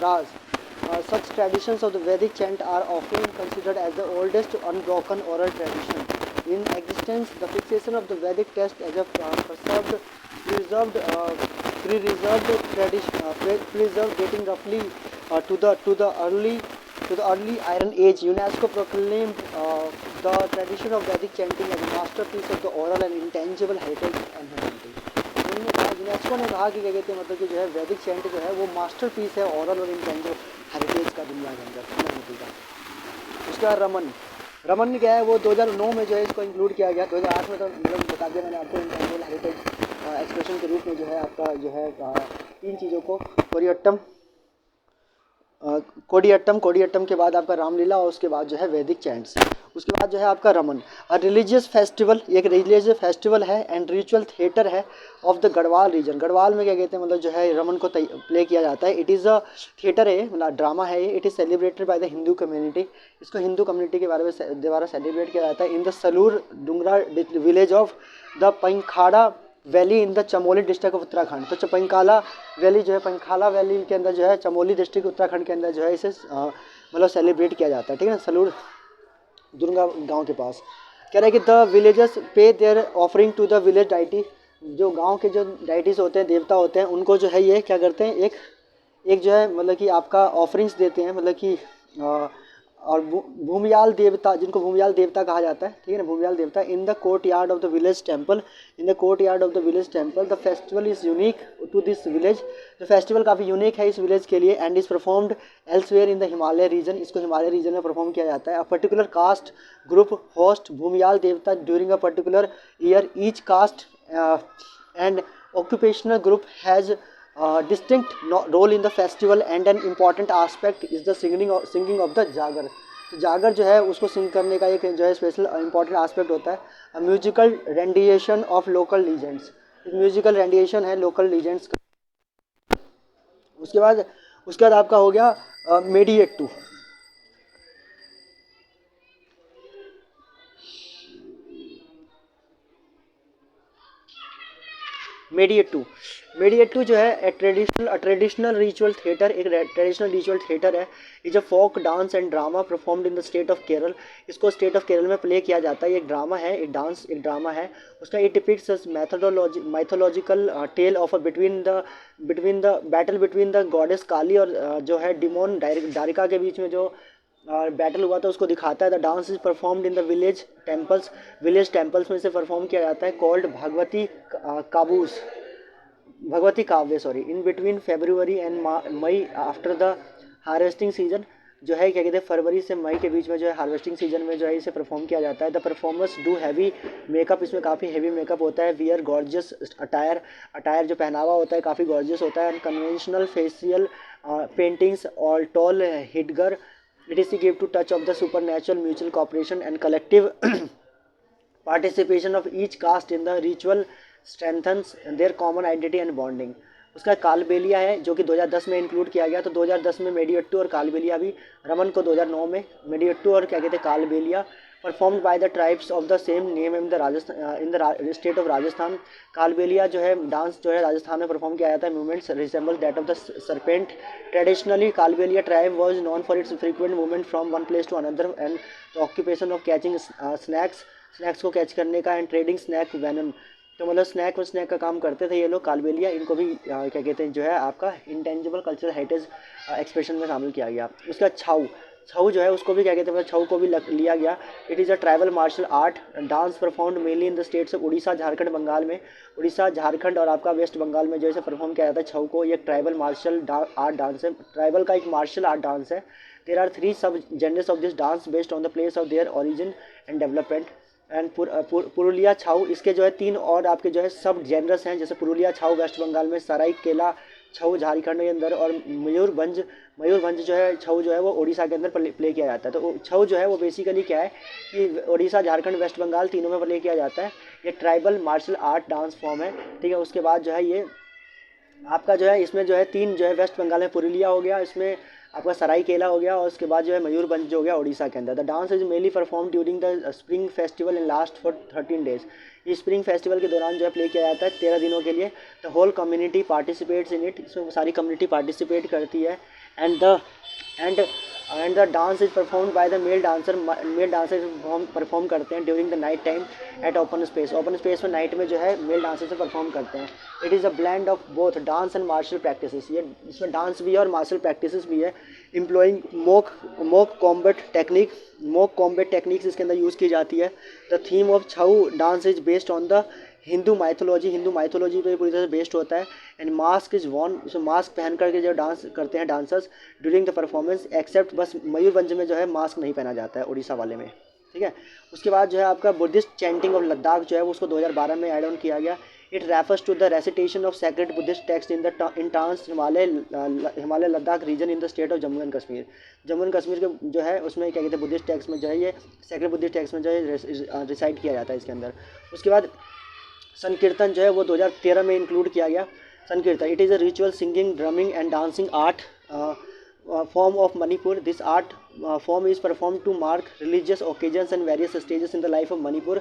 Ras. Such traditions of the Vedic chant are often considered as the oldest unbroken oral tradition in existence. The fixation of the Vedic text as a preserved, preserved dating roughly to the early Iron Age. UNESCO proclaimed the tradition of Vedic chanting as a masterpiece of the oral and intangible heritage and humanity. उन्होंने कहा, UNESCO ने कहा कि क्या कहते हैं, मतलब कि जो है वैदिक चैंट जो है वो मास्टरपीस है ओरल और इंटेंजिबल हेरिटेज का दुनिया के अंदर ह्यूमैनिटी का। उसके बाद रमन क्या है, वो 2009 में जो है इसको इंक्लूड किया गया। 2008 में तो मतलब बता दिया मैंने आपको, इंटेंजिबल हेरिटेज एक्सप्रेशन के रूप में जो है आपका जो है 3 चीज़ों को कोडियट्टम के बाद आपका रामलीला और उसके बाद जो है वैदिक चैंट्स। उसके बाद जो है आपका रमन रिलीजियस फेस्टिवल, एक रिलीजियस फेस्टिवल है एंड रिचुअल थिएटर है of the Garhwal region. Garhwal में क्या कहते हैं, मतलब जो है रमन को प्ले किया जाता है। इट इज़ अ थिएटर है, मतलब ड्रामा है ये। It is celebrated by the Hindu community. इसको हिंदू कम्युनिटी के द्वारा सेलिब्रेट किया जाता है in the Salur Dungra village of the Painkhanda valley in the Chamoli district of Uttarakhand. तो पंकाला वैली जो है, पंखाला वैली के अंदर जो है चमोली डिस्ट्रिक्ट उत्तराखंड के अंदर जो है इसे मतलब सेलिब्रेट किया जाता है, ठीक है ना, सलूर दुर्गा गांव के पास। कह रहा है कि the villagers pay their offering to the village deity. जो गांव के जो डाइटीज होते हैं, देवता होते हैं, उनको जो है ये क्या करते हैं, एक जो है मतलब कि आपका ऑफरिंग्स देते हैं, मतलब कि और भूमियाल देवता, जिनको भूमियाल देवता कहा जाता है, ठीक है ना, Bhumiyal Devta in the courtyard of the village temple. In the courtyard of the village temple the festival is unique to this village. तो फेस्टिवल काफ़ी यूनिक है इस विलेज के लिए and is performed elsewhere in the Himalaya region. इसको Himalaya region में perform किया जाता है। A particular caste group host Bhumiyal Devta during a particular year. Each caste and occupational group has distinct role in the festival and an important aspect is the singing of the जागर। तो जागर जो है उसको सिंग करने का एक जो है स्पेशल इंपॉर्टेंट आस्पेक्ट होता है। Musical rendition of local legends, musical rendition है लोकल लीजेंड्स का। उसके बाद आपका हो गया मेडिएट्टू। मेडिएट्टू जो है ट्रेडिशनल रिचुअल थिएटर, एक ट्रेडिशनल रिचुअल थिएटर है। Is a folk dance and drama performed in the state of Kerala. इसको स्टेट ऑफ केरल में प्ले किया जाता है। एक ड्रामा है, एक ड्रामा है उसका। It depicts mythological tale of between the battle between the goddess Kali और जो है डिमोन दारिका के बीच में जो बैटल हुआ था उसको दिखाता है। The dance is performed in the village temples में से परफॉर्म किया जाता है। Called Bhagavathi Kavu in between February and May after the harvesting season. जो है क्या कहते हैं, फरवरी से मई के बीच में जो है हार्वेस्टिंग सीजन में जो है इसे परफॉर्म किया जाता है। The performers do heavy makeup, इसमें काफ़ी हैवी मेकअप होता है। वियर गॉर्जियस अटायर जो पहनावा होता है काफ़ी गॉर्जियस होता है। कन्वेंशनल फेशियल पेंटिंग्स और toll हिटगर etc give to touch of the supernatural mutual cooperation and collective participation of each caste in the ritual strengthens their common identity and bonding। उसका कालबेलिया है जो कि 2010 में इंक्लूड किया गया। तो 2010 में मेडिएट्टू और कालबेलिया भी, रमन को 2009 में मेडिएट्टू और क्या कहते हैं Kalbelia performed by the tribes of the same name in the state of Rajasthan. Kalbelia जो है डांस जो है राजस्थान में परफॉर्म किया जाता है। Movements resemble that of the serpent. Traditionally Kalbelia tribe was known for its frequent movement from one place to another and the occupation of catching snakes को catch करने का एंड ट्रेडिंग स्नैक वेनम। तो मतलब snack का काम करते थे ये लोग कालबेलिया। इनको भी क्या कहते हैं जो है आपका इंटेंजिबल कल्चरल हेरिटेज एक्सप्रेशन में शामिल किया गया। उसका छऊ जो है उसको भी क्या कहते हैं, छऊ को भी लिया गया। It is a tribal martial art dance performed mainly in the states of Orissa Jharkhand Bengal में। उड़ीसा झारखंड और आपका वेस्ट बंगाल में जो है परफॉर्म किया जाता है छऊ को। ये ट्राइबल मार्शल आर्ट डांस है, ट्राइबल का एक मार्शल आर्ट डांस है। There are 3 sub genres of this dance based on the place of their origin and development and Purulia Chhau. इसके जो है 3 और आपके जो है सब जेनरस हैं, जैसे पुरुलिया छाऊ वेस्ट बंगाल में, सराइकेला छऊ झारखंड के अंदर और मयूरभंज जो है छऊ जो है वो उड़ीसा के अंदर प्ले किया जाता है। तो छऊ जो है वो बेसिकली क्या है कि उड़ीसा झारखंड वेस्ट बंगाल तीनों में प्ले किया जाता है। ये tribal martial art dance form है, ठीक है। उसके बाद जो है ये आपका जो है इसमें जो है 3 जो है वेस्ट बंगाल में पुरुलिया हो गया, इसमें आपका सराइकेला हो गया और उसके बाद जो है मयूरभंज हो गया उड़ीसा के अंदर। The dance is mainly perform during the spring festival in last for 13 days. ये स्प्रिंग फेस्टिवल के दौरान जो है प्ले किया जाता है 13 दिनों के लिए। The whole community participates in it, इसमें सारी कम्युनिटी पार्टिसिपेट करती है। and the dance is performed by the male dancer. Male dancer perform करते हैं during the night time at open space में नाइट में जो है मेल डांसर से परफॉर्म करते हैं. It is a blend of both dance and martial practices. ये इसमें डांस भी है और मार्शल प्रैक्टिसेस भी है. एम्प्लॉइंग मोक कॉम्बैट टेक्निक्स इसके अंदर यूज़ की जाती है. The theme of Chhau dance is based on the Hindu mythology पे पूरी तरह से बेस्ड होता है. And mask is worn, mask पहन करके जो डांस करते हैं dancers during the performance, except बस मयूरभंज में जो है मास्क नहीं पहना जाता है उड़ीसा वाले में. ठीक है. उसके बाद जो है आपका बुद्धिस्ट चैंटिंग ऑफ लद्दाख जो है उसको 2012 में ऐड ऑन किया गया. It refers to the recitation of sacred Buddhist text in trans Himalaya Ladakh region in the state of Jammu and Kashmir के जो है उसमें क्या कहते हैं बुद्धिस्ट टेक्स्ट में जो है ये सैक्रेड बुद्धिस्ट टेक्स्ट में जो है रिसाइट किया जाता है इसके अंदर. उसके बाद संकीर्तन जो है वो 2013 में इंक्लूड किया गया. संकीर्तन it is a ritual singing drumming and dancing art form of Manipur. This art form is performed to mark religious occasions and various stages in the life of Manipur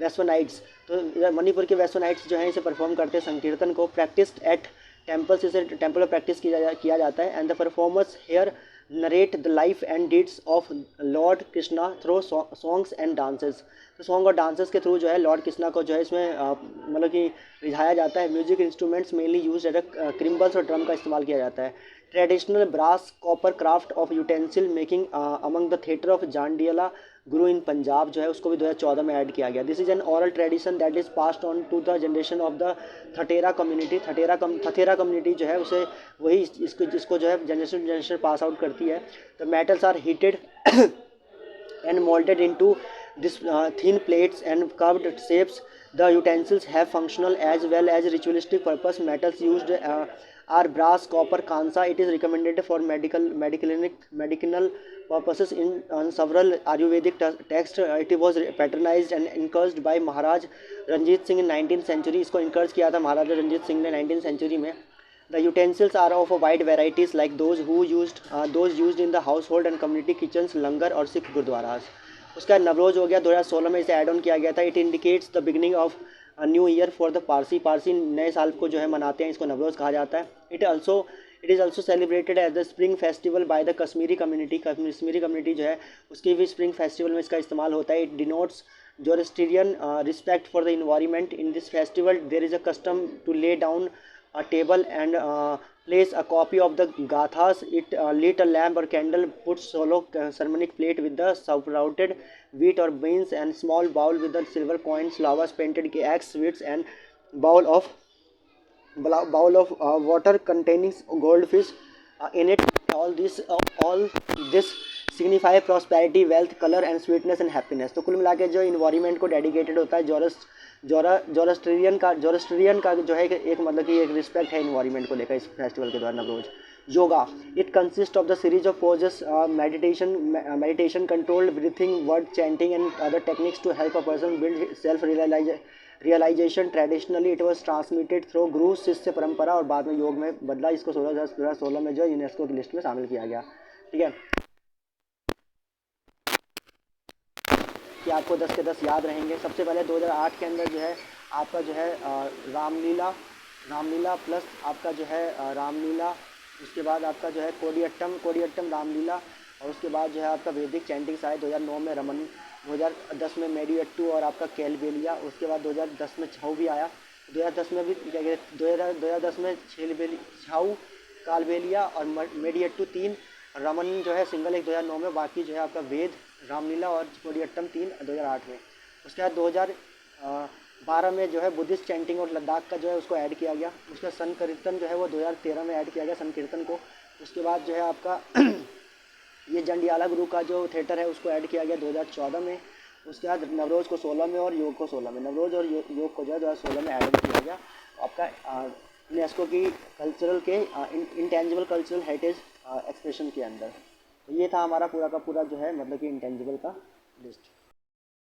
Westwanites. तो मणिपुर के वेस्टर्नाइट्स जो हैं इसे perform करते हैं संकीर्तन को. Practised at temples, इसे temple में प्रैक्टिस किया जाता है. And the performers here narrate the life and deeds of lord Krishna through songs and dances. तो सॉन्ग और डांसेस के थ्रू जो है लॉर्ड कृष्णा को जो है इसमें मतलब कि रिझाया जाता है. Music instruments mainly use at cymbals और ड्रम का इस्तेमाल किया जाता है. Traditional brass copper craft of utensil making among the Thatheras of Jandiala Guru in Punjab जो है उसको भी 2014 में ऐड किया गया. This is an oral tradition that is passed on to the generation of the Thathera community. Thathera community जो है उसे वही इसको जो है जनरेशन पास आउट करती है. The metals are heated and molded into this thin plates and curved shapes. The utensils have functional as well as ritualistic purpose. Metals used are brass, copper, kansa. It is recommended for medicinal purposes in several Ayurvedic texts. It was patronized and encouraged by Maharaj Ranjit Singh in 19th century. इसको encourage किया था महाराजा रंजीत सिंह ने 19th century में. The utensils are of a wide varieties like those used in the household and community kitchens, लंगर और सिख गुरुद्वारास. उसका नवरोज हो गया 2016 में इसे ऐड ऑन किया गया था. It indicates the beginning of new year for the Parsi नए साल को जो है मनाते हैं, इसको नवरोज कहा जाता है. It is also celebrated as the spring festival by the Kashmiri community जो है उसकी भी स्प्रिंग फेस्टिवल में इसका इस्तेमाल होता है. It denotes Zoroastrian respect for the environment. In this festival there is a custom to lay down a table and place a copy of the gathas. It lit a lamp or candle, put solo ceremonic plate with the sprouted wheat or beans and small bowl with the silver coins, flowers, painted eggs, sweets and bowl of water containing goldfish in it. All this signify prosperity, wealth, color and sweetness and happiness. तो कुल मिला के जो environment को dedicated होता है Zoroastrian का जो है एक मतलब कि एक रिस्पेक्ट है इन्वायरमेंट को लेकर इस फेस्टिवल के दौरान Navroz. Yoga it consist of the series of poses, meditation, controlled breathing, word chanting and other techniques to help a person build self realisation. Traditionally it was transmitted through guru shishya परंपरा और बाद में योग में बदला. इसको 2016 में जो यूनेस्को की लिस्ट में शामिल किया गया. ठीक है कि आपको 10 के 10 याद रहेंगे. सबसे पहले 2008 के अंदर जो है आपका जो है रामलीला प्लस आपका जो है रामलीला, उसके बाद आपका जो है कोडियट्टम रामलीला और उसके बाद जो है आपका वैदिक चैंटिंग्स आए 2009 में रमन, 2010 में मेडियट्टू और आपका कैलबेलिया. उसके बाद 2010 में छाऊ भी आया. 2010 में भी क्या कहते 2010 में छाऊ, कालबेलिया और मेडियट्टू 3, रमन जो है सिंगल 1 2009 में, बाकी जो है आपका वेद, रामलीला और कोडियट्टम 3 2008 में. उसके बाद 2012 में जो है बुद्धिस्ट चैंटिंग और लद्दाख का जो है उसको ऐड किया गया. उसका संकीर्तन जो है वो 2013 में ऐड किया गया संकीर्तन को. उसके बाद जो है आपका ये जंडियाला गुरु का जो थिएटर है उसको ऐड किया गया 2014 में. उसके बाद नवरोज को 16 में और योग को 16 में. नवरोज और योग को जो है 2016 में ऐड किया गया आपका यूनेस्को की कल्चरल के इंटेंजिबल कल्चरल हेरिटेज एक्सप्रेशन के अंदर. तो ये था हमारा पूरा का पूरा जो है मतलब कि इंटेंजिबल का लिस्ट.